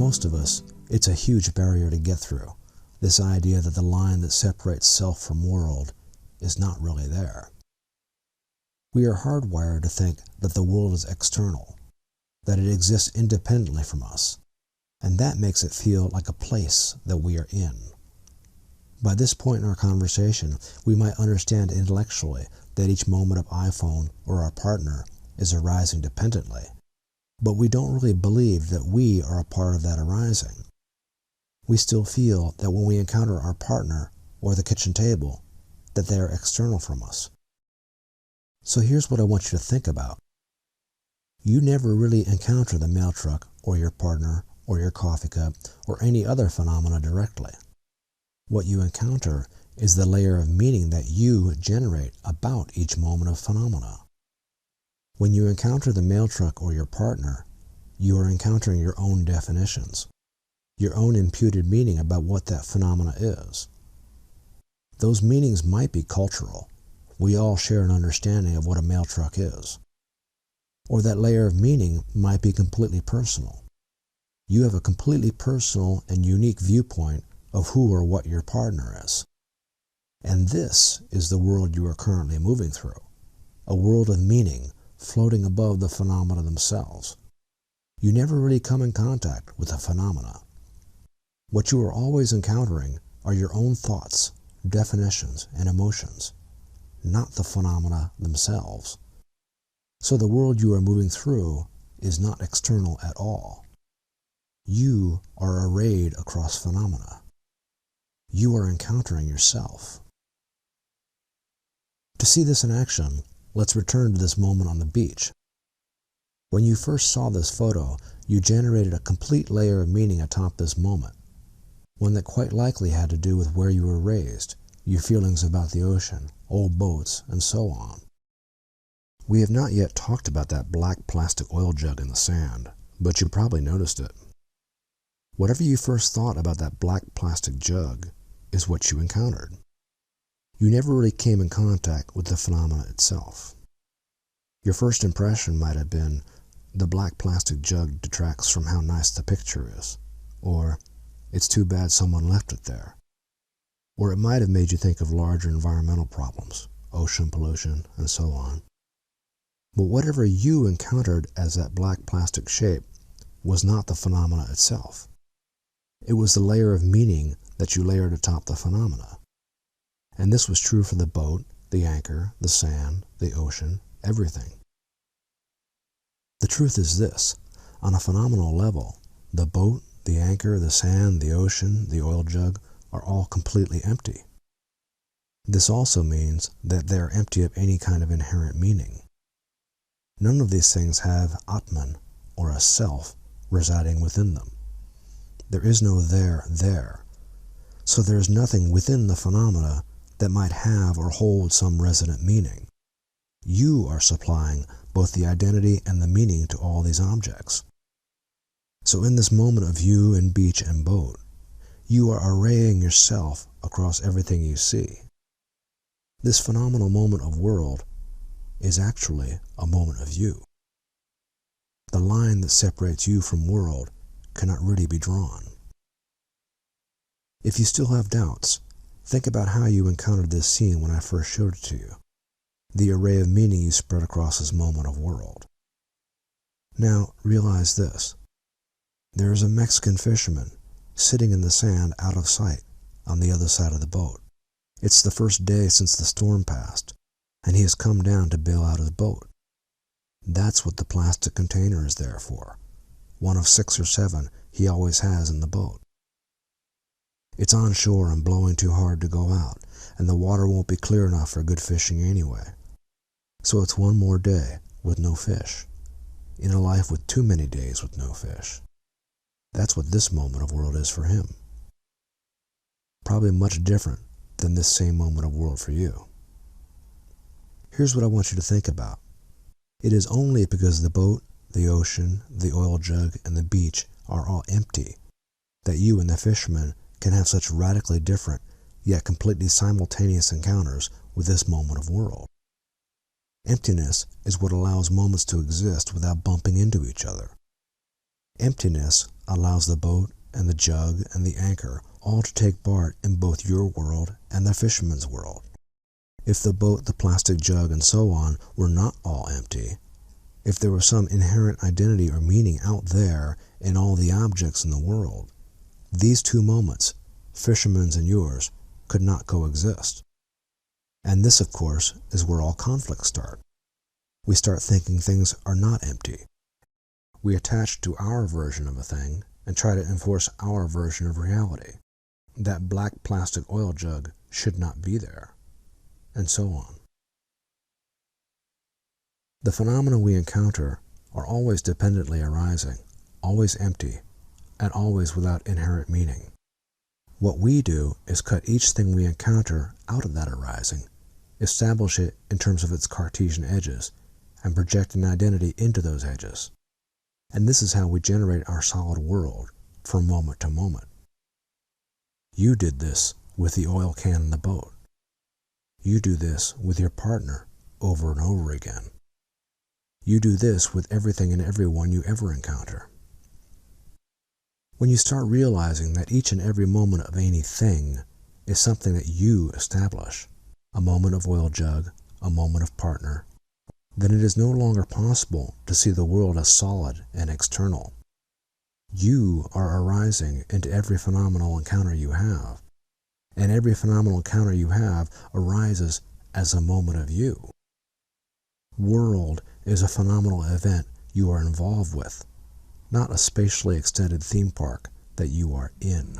most of us, it's a huge barrier to get through, this idea that the line that separates self from world is not really there. We are hardwired to think that the world is external, that it exists independently from us, and that makes it feel like a place that we are in. By this point in our conversation, we might understand intellectually that each moment of iPhone or our partner is arising dependently, but we don't really believe that we are a part of that arising. We still feel that when we encounter our partner or the kitchen table, that they are external from us. So here's what I want you to think about. You never really encounter the mail truck or your partner or your coffee cup or any other phenomena directly. What you encounter is the layer of meaning that you generate about each moment of phenomena. When you encounter the mail truck or your partner, you are encountering your own definitions, your own imputed meaning about what that phenomena is. Those meanings might be cultural. We all share an understanding of what a mail truck is. Or that layer of meaning might be completely personal. You have a completely personal and unique viewpoint of who or what your partner is. And this is the world you are currently moving through, a world of meaning floating above the phenomena themselves. You never really come in contact with the phenomena. What you are always encountering are your own thoughts, definitions, and emotions, not the phenomena themselves. So the world you are moving through is not external at all. You are arrayed across phenomena. You are encountering yourself. To see this in action, let's return to this moment on the beach. When you first saw this photo, you generated a complete layer of meaning atop this moment, one that quite likely had to do with where you were raised, your feelings about the ocean, old boats, and so on. We have not yet talked about that black plastic oil jug in the sand, but you probably noticed it. Whatever you first thought about that black plastic jug is what you encountered. You never really came in contact with the phenomena itself. Your first impression might have been, the black plastic jug detracts from how nice the picture is, or it's too bad someone left it there. Or it might have made you think of larger environmental problems, ocean pollution, and so on. But whatever you encountered as that black plastic shape was not the phenomena itself. It was the layer of meaning that you layered atop the phenomena. And this was true for the boat, the anchor, the sand, the ocean, everything. The truth is this: on a phenomenal level, the boat, the anchor, the sand, the ocean, the oil jug are all completely empty. This also means that they are empty of any kind of inherent meaning. None of these things have Atman, or a self, residing within them. There is no there. So there is nothing within the phenomena that might have or hold some resident meaning. You are supplying both the identity and the meaning to all these objects. So in this moment of you and beach and boat, you are arraying yourself across everything you see. This phenomenal moment of world is actually a moment of you. The line that separates you from world cannot really be drawn. If you still have doubts, think about how you encountered this scene when I first showed it to you, the array of meaning you spread across this moment of world. Now, realize this. There is a Mexican fisherman sitting in the sand out of sight on the other side of the boat. It's the first day since the storm passed, and he has come down to bail out his boat. That's what the plastic container is there for, one of 6 or 7 he always has in the boat. It's on shore and blowing too hard to go out, and the water won't be clear enough for good fishing anyway. So it's one more day with no fish, in a life with too many days with no fish. That's what this moment of world is for him. Probably much different than this same moment of world for you. Here's what I want you to think about. It is only because the boat, the ocean, the oil jug, and the beach are all empty that you and the fisherman can have such radically different, yet completely simultaneous encounters with this moment of world. Emptiness is what allows moments to exist without bumping into each other. Emptiness allows the boat and the jug and the anchor all to take part in both your world and the fisherman's world. If the boat, the plastic jug, and so on were not all empty, if there was some inherent identity or meaning out there in all the objects in the world, these two moments, fisherman's and yours, could not coexist. And this, of course, is where all conflicts start. We start thinking things are not empty. We attach to our version of a thing and try to enforce our version of reality. That black plastic oil jug should not be there, and so on. The phenomena we encounter are always dependently arising, always empty, and always without inherent meaning. What we do is cut each thing we encounter out of that arising, establish it in terms of its Cartesian edges, and project an identity into those edges. And this is how we generate our solid world from moment to moment. You did this with the oil can in the boat. You do this with your partner over and over again. You do this with everything and everyone you ever encounter. When you start realizing that each and every moment of anything is something that you establish, a moment of oil jug, a moment of partner, then it is no longer possible to see the world as solid and external. You are arising into every phenomenal encounter you have, and every phenomenal encounter you have arises as a moment of you. World is a phenomenal event you are involved with, not a spatially extended theme park that you are in.